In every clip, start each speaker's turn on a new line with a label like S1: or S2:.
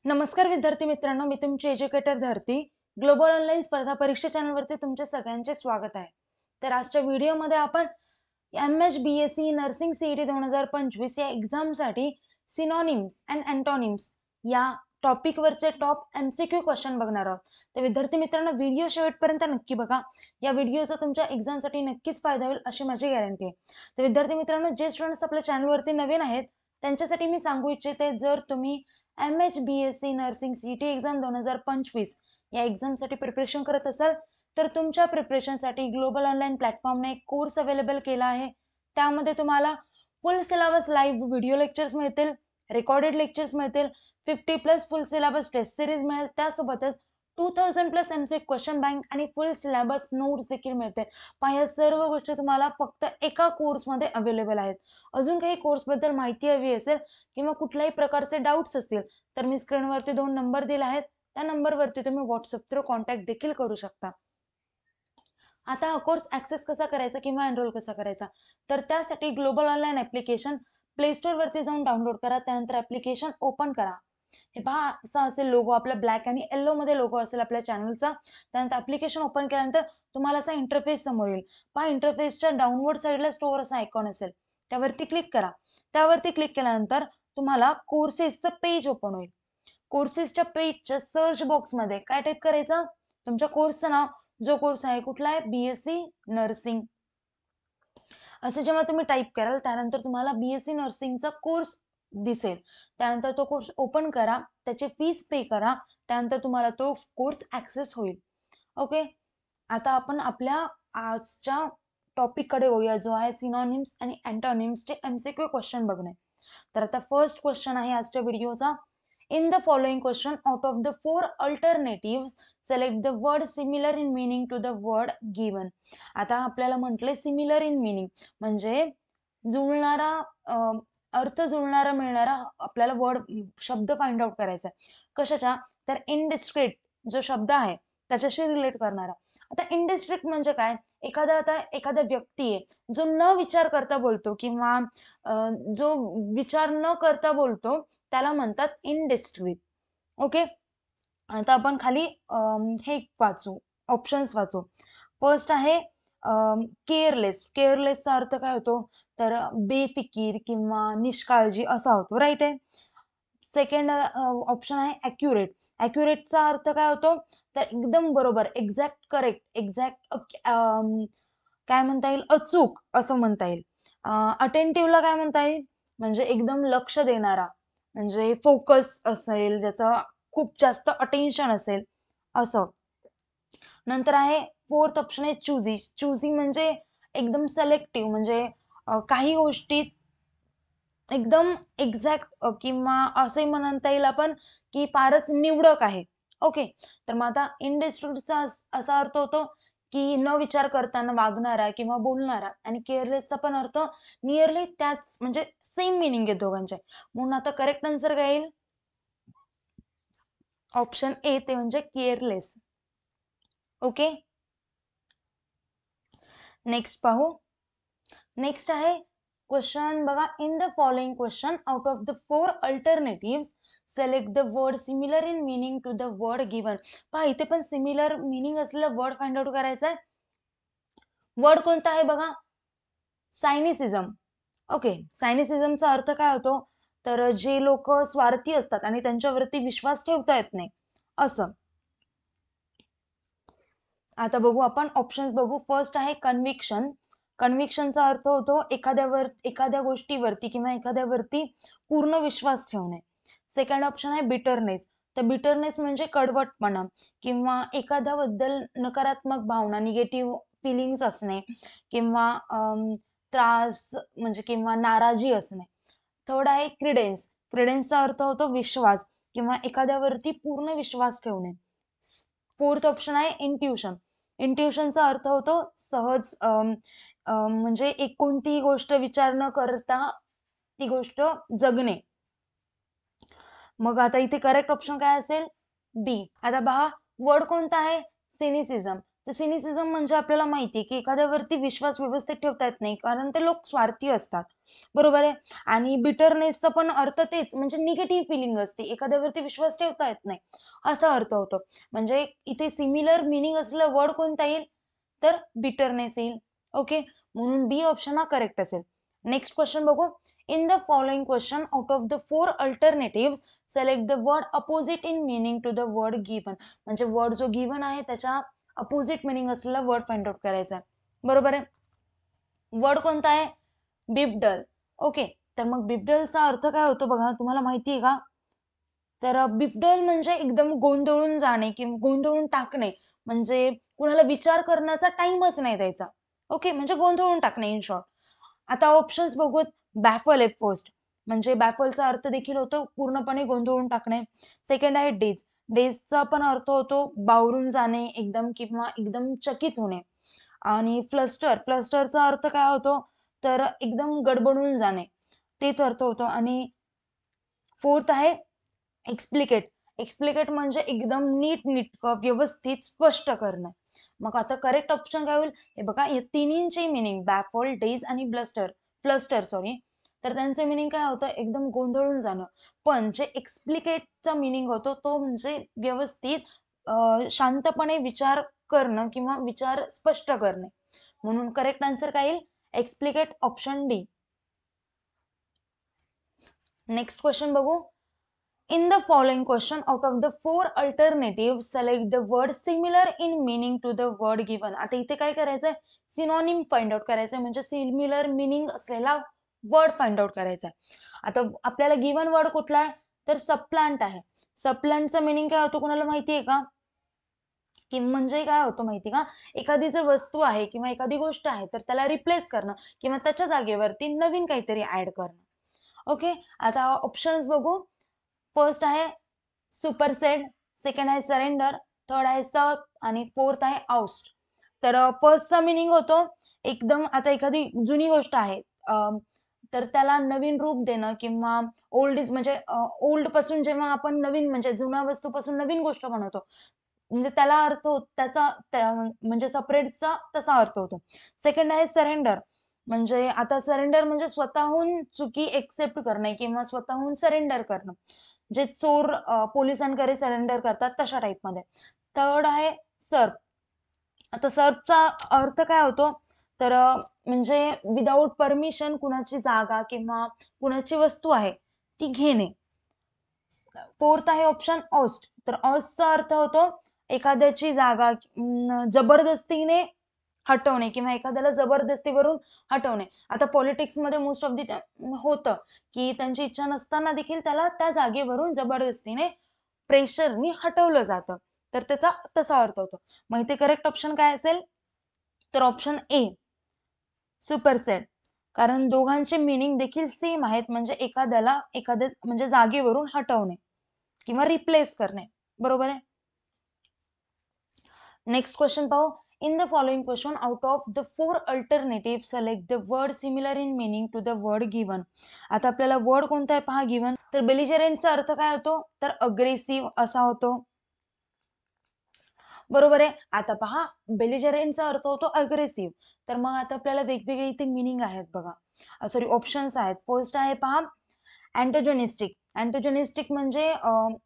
S1: नमस्कार विद्यार्थी मित्रांनो, मी तुमची एज्युकेटर धरती. ग्लोबल ऑनलाईन स्पर्धा परीक्षा चॅनलवरती तुमचे सगळ्यांचे स्वागत आहे. तर आजच्या व्हिडिओमध्ये आपण MHBSc नर्सिंग CET 2025 या एक्झामसाठी सिनॉनिम्स अँड अँटोनिम्स या टॉपिकवरचे टॉप MCQ क्वेश्चन बघणार आहोत. तर विद्यार्थी मित्रांनो, व्हिडिओ शेवटपर्यंत नक्की बघा. या व्हिडिओचा तुमच्या एक्झामसाठी नक्कीच फायदा होईल अशी माझी गॅरंटी आहे. तर विद्यार्थी मित्रांनो, जे स्टुडंट्स आपल्या चॅनलवरती नवीन आहेत त्यांच्यासाठी मी सांगू इच्छिते, जर तुम्ही MHBSc नर्सिंग CET एक्झाम 2025 या एक्झामसाठी प्रिपरेशन करत असाल तर तुमच्या प्रिपरेशनसाठी ग्लोबल ऑनलाईन प्लॅटफॉर्मने एक कोर्स अवेलेबल केला आहे. त्यामध्ये तुम्हाला फुल सिलेबस लाईव्ह व्हिडिओ लेक्चर्स मिळतील, रेकॉर्डेड लेक्चर्स मिळतील, 50+ फुल सिलेबस टेस्ट सिरीज मिळेल, त्यासोबतच 2000+ MCQ क्वेश्चन बँक आणि फुल सिलेबस नोट्स देखील मिळते. पण या सर्व गोष्टी तुम्हाला फक्त एका कोर्समध्ये अवेलेबल आहेत. अजून काही कोर्सबद्दल माहिती हवी असेल किंवा कुठल्याही प्रकारचे डाऊट्स असतील तर मी स्क्रीनवरती 2 नंबर दिले आहेत. त्या नंबरवरती तुम्ही व्हॉट्सअप थ्रू कॉन्टॅक्ट देखील करू शकता. आता हा कोर्स ऍक्सेस कसा करायचा किंवा एनरोल कसा करायचा, तर त्यासाठी global online application play store वरती जाऊन डाउनलोड करा. त्यानंतर ऍप्लिकेशन ओपन करा. हे पहा, असा असेल लोगो, आपला ब्लॅक आणि येलो मध्ये लोगो असेल आपल्या चॅनलचा. त्यानंतर ऍप्लिकेशन ओपन केल्यानंतर तुम्हाला असा इंटरफेस समोर येईल. पहा, इंटरफेसच्या डाउनवर्ड साईडला स्टोअर असा आयकॉन असेल, त्यावरती क्लिक करा. त्यावरती क्लिक केल्यानंतर तुम्हाला कोर्सेसचं पेज ओपन होईल. कोर्सेसच्या पेजच्या सर्च बॉक्समध्ये काय टाईप करायचं, तुमच्या कोर्सचं नाव, जो कोर्स आहे कुठला आहे, BSc नर्सिंग, असं जेव्हा तुम्ही टाईप कराल त्यानंतर तुम्हाला BSc नर्सिंगचा कोर्स दिसेल. त्यानंतर तो कोर्स ओपन करा, त्याची फीस पे करा, त्यानंतर तुम्हाला तो कोर्स ऍक्सेस होईल. ओके, आता आपण आपल्या आजच्या टॉपिककडे वळूया, जो आहे सिनॉनिम्स आणि अँटोनिम्सचे MCQ क्वेश्चन बघणे. तर आता फर्स्ट क्वेश्चन आहे आजच्या व्हिडिओचा. In the following question, out of the four alternatives, select the word similar in meaning to the word given. आता आपल्याला म्हटले सिमिलर इन मिनिंग म्हणजे जुळणारा, अर्थ जुळणारा मिळणारा आपल्याला वर्ड, शब्द फाइंड आउट करायचा आहे. कशाचा, तर इनडिस्क्रिट जो शब्द आहे त्याच्याशी रिलेट करणारा. आता इनडिस्क्रिट म्हणजे काय, एखादा व्यक्ती आहे जो न विचार करता बोलतो किंवा जो विचार न करता बोलतो त्याला म्हणतात इनडिस्क्रिट. ओके, आता आपण खाली हे वाचू, ऑप्शन्स वाचू. फर्स्ट आहे केअरलेस. केअरलेसचा अर्थ काय होतो, तर बेफिकीर किंवा निष्काळजी असा होतो, राईट आहे. सेकंड ऑप्शन आहे ॲक्युरेट. ॲक्युरेटचा अर्थ काय होतो, तर एकदम बरोबर, एक्झॅक्ट, करेक्ट, एक्झॅक्ट, काय म्हणता येईल, अचूक असं म्हणता येईल. अटेंटिव्हला काय म्हणता येईल, म्हणजे एकदम लक्ष देणारा, म्हणजे फोकस असेल, ज्याचा खूप जास्त अटेन्शन असेल असं. नंतर आहे फोर्थ ऑप्शन आहे चुझी. चुझी म्हणजे एकदम सिलेक्टिव्ह, म्हणजे काही गोष्टीत एकदम एक्झॅक्ट किंवा असंही म्हणता येईल आपण की फारच निवडक आहे. ओके, तर मग आता इनडिस्क्रिटचा असा अर्थ होतो की न विचार करताना वागणारा किंवा बोलणारा, आणि केअरलेसचा पण अर्थ नियरली त्याच, म्हणजे सेम मिनिंग आहे दोघांचे. म्हणून आता करेक्ट आन्सर काय येईल, ऑप्शन ए, ते म्हणजे केअरलेस. ओके, नेक्स्ट पाहू. नेक्स्ट आहे क्वेश्चन बघा. In the following question, out of the four alternative select the word similar in meaning to the word given. पहा, इथे पण सिमिलर मिनिंग असलेला वर्ड फाइंड आउट करायचा आहे. वर्ड कोणता आहे बघा, सायनिसिझम. ओके, सायनिसिझमचा अर्थ काय होतो, तर जे लोक स्वार्थी असतात आणि त्यांच्यावरती विश्वास ठेवता येत नाही असं. आता बघू आपण ऑप्शन्स बघू. फर्स्ट आहे कन्व्हिक्शन. कन्व्हिक्शनचा अर्थ होतो एखाद्या गोष्टीवरती किंवा एखाद्यावरती पूर्ण विश्वास ठेवणे. सेकंड ऑप्शन आहे बिटरनेस. तर बिटरनेस म्हणजे कडवटपणा किंवा एखाद्याबद्दल नकारात्मक भावना, निगेटिव्ह फिलिंग्स असणे किंवा त्रास म्हणजे किंवा नाराजी असणे. थर्ड आहे क्रिडेन्स. क्रिडेन्सचा अर्थ होतो विश्वास किंवा एखाद्यावरती पूर्ण विश्वास ठेवणे. फोर्थ ऑप्शन आहे इंट्युशन. इंट्युशनचा अर्थ होतो सहज, म्हणजे एक कोणतीही गोष्ट विचार न करता ती गोष्ट जगणे. मग आता इथे करेक्ट ऑप्शन काय असेल, बी. आता पहा, वर्ड कोणता आहे, सिनिसिझम. तर सिनिसिझम म्हणजे आपल्याला माहिती आहे की एखाद्यावरती विश्वास व्यवस्थित ठेवता येत नाही, कारण ते लोक स्वार्थी असतात. बरोबर आहे. आणि बिटरनेसचा पण अर्थ तेच, म्हणजे निगेटिव्ह फिलिंग असते, एखाद्यावरती विश्वास ठेवता येत नाही असा अर्थ होतो. म्हणजे इथे सिमिलर मिनिंग असलेला वर्ड कोणता येईल, तर बिटरनेस येईल. ओके, म्हणून बी ऑप्शन हा करेक्ट असेल. नेक्स्ट क्वेश्चन बघू. In the following question out of the 4 alternative select the word opposite in meaning to the word given. म्हणजे वर्ड जो गिवन आहे त्याच्या अपोजिट मिनिंग असलेला वर्ड फाइंड आउट करायचा आहे. बरोबर आहे. वर्ड कोणता आहे, बिबडल. ओके, तर मग बिबडलचा अर्थ काय होतो बघा, तुम्हाला माहिती आहे का? तर बिबडल म्हणजे एकदम गोंधळून जाणे किंवा गोंधळून टाकणे, म्हणजे कुणाला विचार करण्याचा टाइमच नाही द्यायचा. ओके, म्हणजे गोंधळून टाकणे इन शॉर्ट. आता ऑप्शन्स बघूत. बॅफल आहे फर्स्ट, म्हणजे बॅफलचा अर्थ देखील होतो पूर्णपणे गोंधळून टाकणे. सेकंड आहे डेज. डेजचा पण अर्थ होतो बावरून जाणे, एकदम किंवा एकदम चकित होणे. आणि फ्लस्टर, फ्लस्टरचा अर्थ काय होतो, तर एकदम गडबडून जाणे, तेच अर्थ होतो. आणि फोर्थ आहे एक्सप्लिकेट. एक्सप्लिकेट म्हणजे एकदम नीटनेटकं व्यवस्थित स्पष्ट करणं. मग आता करेक्ट ऑप्शन काय होईल, हे बघा, या तिन्हींचे मिनिंग बॅफल, डेज आणि फ्लस्टर सॉरी, तर त्यांचे मिनिंग काय होतं, एकदम गोंधळून जाणं. पण जे एक्सप्लिकेटचा मिनिंग होतो तो म्हणजे व्यवस्थित शांतपणे विचार करणं किंवा विचार स्पष्ट करणे. म्हणून करेक्ट आन्सर काय येईल, explicate, option D. Next question बघू. In the following question, out of the 4 alternatives, select the word similar in meaning to the word given. आता इथे काय करायचंय, सिनोनिम फाइंड आउट करायचंय, म्हणजे सिमिलर मिनिंग असलेला वर्ड फाइंड आउट करायचा आहे. आता आपल्याला गिवन वर्ड कुठला आहे, तर सबप्लांट आहे. सबप्लांटचा मिनिंग काय होतो कुणाला माहिती आहे का? की म्हणजे काय होतं माहिती का, एखादी जर वस्तू आहे किंवा एखादी गोष्ट आहे तर त्याला रिप्लेस करणं किंवा त्याच्या जागेवरती नवीन काहीतरी ऍड करणं. ओके, आता ऑप्शन्स बघू. फर्स्ट आहे सुपरसेट, सेकंड आहे सरेंडर, थर्ड आहे सर्प आणि फोर्थ आहे आउस्ट. तर फर्स्टचा मिनिंग होतो एकदम, आता एखादी जुनी गोष्ट आहे तर त्याला नवीन रूप देणं किंवा ओल्ड इज म्हणजे ओल्ड पासून जेव्हा आपण नवीन म्हणजे जुन्या वस्तूपासून नवीन गोष्ट बनवतो, म्हणजे त्याला अर्थ त्याचा म्हणजे सेपरेटचा तसा अर्थ होतो. सेकंड आहे सरेंडर, म्हणजे आता सरेंडर म्हणजे स्वतःहून चुकी एक्सेप्ट करणे किंवा स्वतःहून सरेंडर करणं, जे चोर पोलिसांकडे सरेंडर करतात तशा टाईपमध्ये. थर्ड आहे सर्प. आता सर्पचा अर्थ काय होतो, तर म्हणजे विदाऊट परमिशन कुणाची जागा किंवा कुणाची वस्तू आहे ती घेणे. फोर्थ आहे ऑप्शन ऑस्ट. तर ऑस्टचा अर्थ होतो एखाद्याची जागा जबरदस्तीने हटवणे किंवा एखाद्याला जबरदस्तीवरून हटवणे. आता पॉलिटिक्समध्ये मोस्ट ऑफ दी होतं की त्यांची इच्छा नसताना देखील त्याला त्या जागेवरून जबरदस्तीने प्रेशरनी हटवलं जातं, तर त्याचा तसा अर्थ होतो. मग इथे करेक्ट ऑप्शन काय असेल, तर ऑप्शन ए सुपरसेट, कारण दोघांचे मिनिंग देखील सेम आहेत, म्हणजे एखाद्याला एखाद्या म्हणजे जागेवरून हटवणे किंवा रिप्लेस करणे. बरोबर आहे. नेक्स्ट क्वेश्चन पाहू. In the following question out of the 4 alternative select the word similar in meaning to the word given. आता आपल्याला वर्ड कोणता आहे पहा गिवन, तर बेलिजरंटचा अर्थ काय होतो, तर अग्रेसिव्ह असा होतो. बरोबर आहे. आता पहा, बेलिजरंटचा अर्थ होतो अग्रेसिव्ह. तर मग आता आपल्याला वेगवेगळे इथे मिनिंग आहेत बघा, सॉरी ऑप्शन्स आहेत. फर्स्ट आहे पहा अँटोजोनिस्टिक. अँटोजोनिस्टिक म्हणजे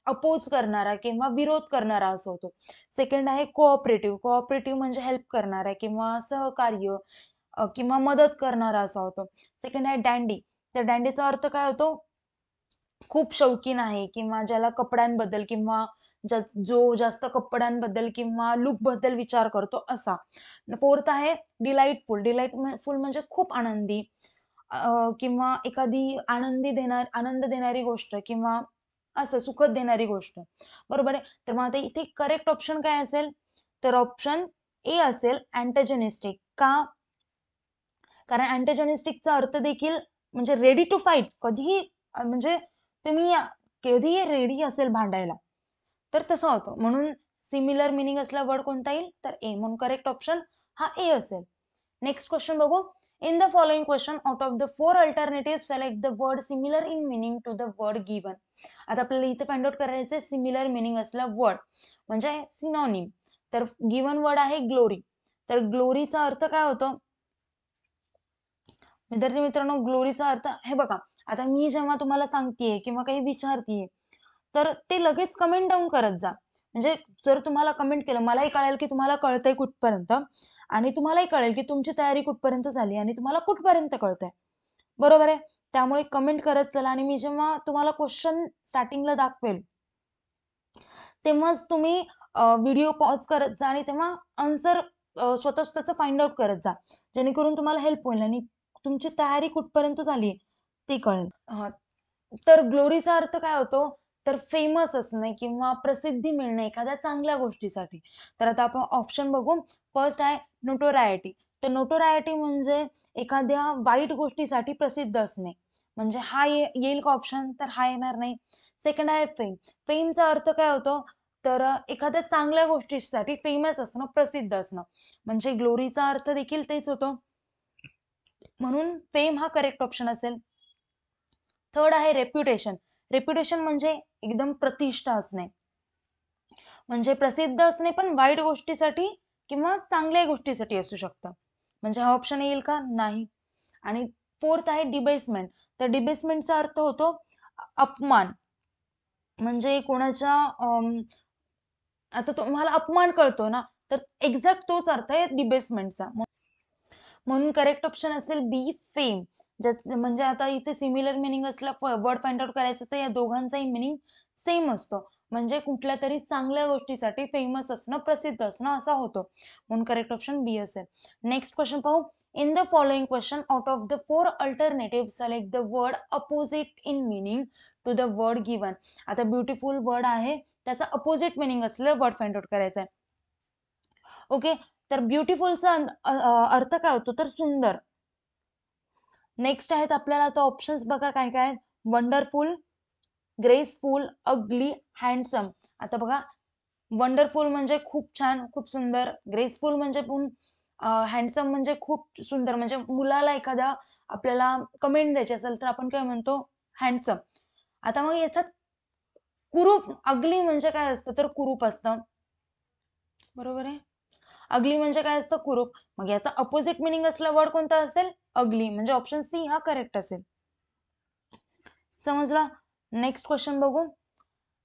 S1: अपोज करणारा किंवा विरोध करणारा असं होतो. सेकंड आहे कोऑपरेटिव्ह. कोऑपरेटिव्ह म्हणजे हेल्प करणारा किंवा सहकार्य किंवा मदत करणारा असा होतो. सेकंड आहे डॅन्डी. तर डॅन्डीचा अर्थ काय होतो, खूप शौकीन आहे किंवा ज्याला कपड्यांबद्दल किंवा जो जास्त कपड्यांबद्दल किंवा लुक बद्दल विचार करतो असा. फोर्थ आहे डिलाइटफुल. डिलाइटफुल म्हणजे खूप आनंदी किंवा एखादी आनंद देणारी गोष्ट किंवा असं सुखद देणारी गोष्ट. बरोबर आहे. तर मग आता इथे करेक्ट ऑप्शन काय असेल, तर ऑप्शन ए असेल अँटोजोनिस्टिक. का? कारण अँटोजोनिस्टिकचा अर्थ देखील म्हणजे रेडी टू फाईट, कधीही म्हणजे तुम्ही कधीही रेडी असेल भांडायला, तर तसं होतं. म्हणून सिमिलर मिनिंग असला वर्ड कोणता येईल, तर ए. म्हणून करेक्ट ऑप्शन हा ए असेल. नेक्स्ट क्वेश्चन बघू. In the following question out of the 4 alternative select the word similar in meaning to the word given. आता आपल्याला इथे फाइंड आउट करायचं सिमिलर मिनिंग असला वर्ड म्हणजे सिनोनिम. तर गिवन वर्ड आहे ग्लोरी. तर ग्लोरीचा अर्थ काय होतो विद्यार्थी मित्रांनो? ग्लोरीचा अर्थ हे बघा, आता मी जेव्हा तुम्हाला सांगतेय किंवा काही विचारतीये तर ते लगेच कमेंट डाऊन करत जा. म्हणजे जर तुम्हाला कमेंट केलं, मलाही कळेल की तुम्हाला कळतंय कुठपर्यंत आणि तुम्हालाही कळेल की तुमची तयारी कुठपर्यंत झाली आणि तुम्हाला कुठपर्यंत कळतंय. बरोबर आहे? त्यामुळे कमेंट करत चला आणि मी जेव्हा तुम्हाला क्वेश्चन स्टार्टिंगला दाखवेल तेव्हाच तुम्ही व्हिडिओ पॉज करत जा आणि तेव्हा आन्सर स्वतःच त्याचं फाइंड आउट करत जा. जेणेकरून तुम्हाला हेल्प होईल आणि तुमची तयारी कुठपर्यंत झाली ती कळेल. तर ग्लोरीचा अर्थ काय होतो? तर फेमस असणे किंवा प्रसिद्धी मिळणे एखाद्या चांगल्या गोष्टीसाठी. तर आता आपण ऑप्शन बघू. फर्स्ट आहे नोटोरायटी. तर नोटोरायटी म्हणजे एखाद्या वाईट गोष्टीसाठी प्रसिद्ध असणे. म्हणजे हा येईल का ऑप्शन? तर हा येणार नाही. सेकंड आहे फेम. फेमचा अर्थ काय होतो? तर एखाद्या चांगल्या गोष्टीसाठी फेमस असणं, प्रसिद्ध असणं. म्हणजे ग्लोरीचा अर्थ देखील तेच होतो. म्हणून फेम हा करेक्ट ऑप्शन असेल. थर्ड आहे रेप्युटेशन. रेप्युटेशन म्हणजे एकदम प्रतिष्ठा असणे. म्हणजे प्रसिद्ध असणे पण वाईट गोष्टीसाठी किंवा चांगल्या गोष्टीसाठी असू शकतं. म्हणजे हा ऑप्शन येईल का? नाही. आणि फोर्थ आहे डिबेसमेंट. तर डिबेसमेंटचा अर्थ होतो अपमान. म्हणजे कोणाच्या आता तुम्हाला अपमान कळतो ना, तर एक्झॅक्ट तोच अर्थ आहे डिबेसमेंटचा. म्हणून करेक्ट ऑप्शन असेल बी फेम. म्हणजे आता इथे सिमिलर मिनिंग असला वर्ड फाइंड आउट करायचं तर या दोघांचाही मिनिंग सेम असतो. म्हणजे कुठल्या तरी चांगल्या गोष्टीसाठी फेमस असणं, प्रसिद्ध असणं असा होतो. म्हणून करेक्ट ऑप्शन बी असेल. नेक्स्ट क्वेश्चन पाहू. In the following question out of the 4 alternative select the word opposite in meaning to the word given. आता ब्युटिफुल वर्ड आहे, त्याचा अपोजिट मिनिंग असलेला वर्ड फाइंड आउट करायचा आहे. ओके, तर ब्युटिफुलचा अर्थ काय होतो? तर सुंदर. नेक्स्ट आहेत आपल्याला आता ऑप्शन्स बघा काय काय आहेत. वंडरफुल, ग्रेसफुल, अगली, हँडसम. आता बघा, वंडरफुल म्हणजे खूप छान, खूप सुंदर. ग्रेसफुल म्हणजे पण हँडसम म्हणजे खूप सुंदर. म्हणजे मुलाला एखाद्या आपल्याला कमेंट द्यायची असेल तर आपण काय म्हणतो? हँडसम. आता मग याच्यात कुरूप, अगली म्हणजे काय असतं? तर कुरूप असतं. बरोबर आहे? अगली म्हणजे काय असतं? कुरूप. मग याचा अपोजिट मिनिंग असलेला वर्ड कोणता असेल? अगली. म्हणजे ऑप्शन सी हा करेक्ट असेल. समजला? नेक्स्ट क्वेश्चन बघू.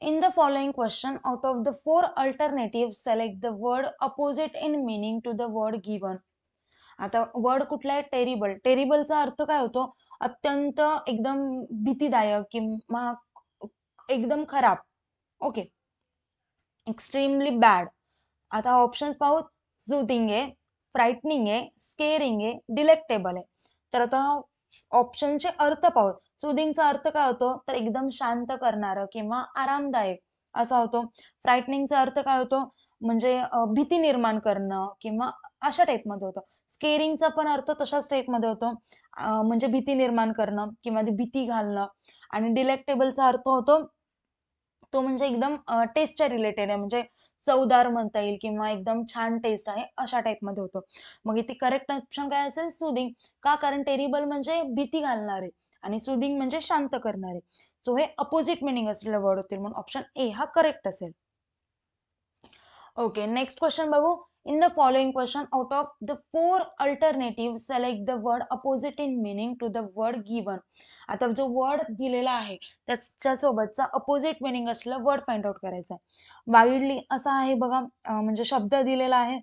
S1: In the following question, out of the 4 alternatives, select the word opposite in meaning to the word given. आता वर्ड कुठला आहे? टेरिबल. टेरिबलचा अर्थ काय होतो? अत्यंत एकदम भीतीदायक किंवा एकदम खराब. ओके. Extremely bad. आता ऑप्शन्स पाहू. सुथिंग आहे, फ्राइटनिंग आहे, स्केरिंग आहे, डिलेक्टेबल आहे. तर आता ऑप्शनचे अर्थ पाहू. सुथिंगचा अर्थ काय होतो? तर एकदम शांत करणारं किंवा आरामदायक असा होतो. फ्राइटनिंगचा अर्थ काय होतो? म्हणजे भीती निर्माण करणं किंवा अशा टाईपमध्ये होतं. स्केरिंगचा पण अर्थ तशाच टाईपमध्ये होतो. म्हणजे भीती निर्माण करणं किंवा ती भीती घालणं. आणि डिलेक्टेबलचा अर्थ होतो तो म्हणजे एकदम टेस्टच्या रिलेटेड आहे. म्हणजे चवदार म्हणता येईल किंवा एकदम छान टेस्ट आहे अशा टाईपमध्ये होतं. मग इथे करेक्ट ऑप्शन काय असेल? सुदिंग. का? कारण टेरिबल म्हणजे भीती घालणारे आणि सुदिंग म्हणजे शांत करणारे. सो हे अपोजिट मिनिंग असलेले वर्ड होतील म्हणून ऑप्शन ए हा करेक्ट असेल. ओके, नेक्स्ट क्वेश्चन बघू. In the following question out of the 4 alternative select the word opposite in meaning to the word given. आता जो वर्ड दिलेला आहे त्याच्यासोबतचा अपोजिट मिनिंग असलेला वर्ड फाइंड आउट करायचा आहे. वाईडली असा आहे बघा, म्हणजे शब्द दिलेला आहे.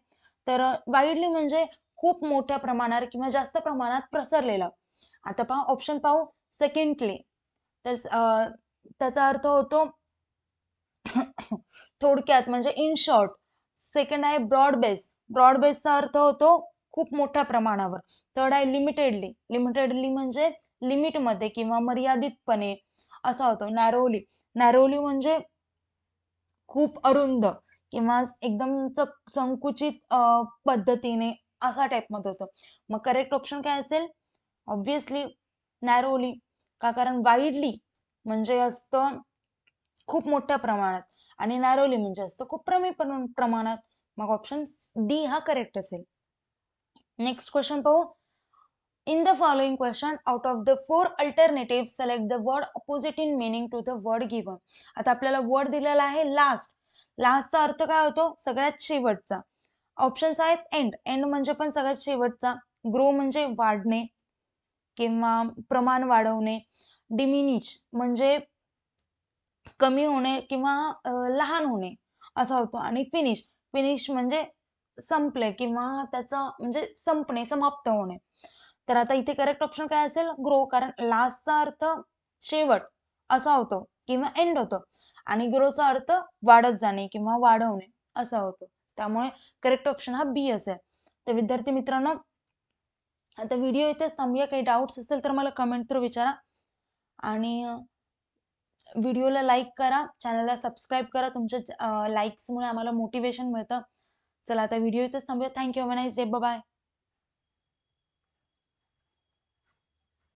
S1: तर वाईडली म्हणजे खूप मोठ्या प्रमाणात किंवा जास्त प्रमाणात पसरलेला. आता पहा ऑप्शन पाहू. सेकंडली, तर त्याचा अर्थ होतो थोडक्यात म्हणजे इन शॉर्ट. सेकंड आहे ब्रॉड बेस. ब्रॉड बेसचा अर्थ होतो खूप मोठ्या प्रमाणावर. थर्ड आहे लिमिटेडली. लिमिटेडली म्हणजे लिमिटमध्ये किंवा मर्यादितपणे असा होतो. नॅरोली. नॅरोली म्हणजे खूप अरुंद किंवा एकदम संकुचित पद्धतीने असा टाईपमध्ये होतं. मग करेक्ट ऑप्शन काय असेल? ऑब्विसली नॅरोली. का? कारण वाईडली म्हणजे असतं खूप मोठ्या प्रमाणात आणि नॅरोली म्हणजे असतं खूप कमी प्रमाणात. मग ऑप्शन डी हा करेक्ट असेल. नेक्स्ट क्वेश्चन पाहू. In the following question out of the 4 alternative select the word opposite in meaning to the word given. आता आपल्याला वर्ड दिलेला आहे लास्ट. लास्टचा अर्थ काय होतो? सगळ्यात शेवटचा. ऑप्शन्स आहेत एंड. एंड म्हणजे पण सगळ्यात शेवटचा. ग्रो म्हणजे वाढणे किंवा प्रमाण वाढवणे. डिमिनिश म्हणजे कमी होणे किंवा लहान होणे असा होतो. आणि फिनिश, फिनिश म्हणजे संपले किंवा त्याचं म्हणजे संपणे, समाप्त होणे. तर आता इथे करेक्ट ऑप्शन काय असेल? ग्रो. कारण लास्टचा अर्थ शेवट असा होतो किंवा एंड होतो आणि ग्रोचा अर्थ वाढत जाणे किंवा वाढवणे असा होतो. त्यामुळे करेक्ट ऑप्शन हा बी असेल. तर विद्यार्थी मित्रांनो, आता व्हिडिओ इथेच थांबूया. काही डाऊट्स असेल तर मला कमेंट थ्रू विचारा आणि व्हिडिओला लाईक करा, चॅनलला सबस्क्राईब करा. तुमच्या लाईक्समुळे आम्हाला मोटिवेशन मिळतं. चला आता व्हिडिओ इथेच थांबूया. Thank you. Have a nice day. Bye.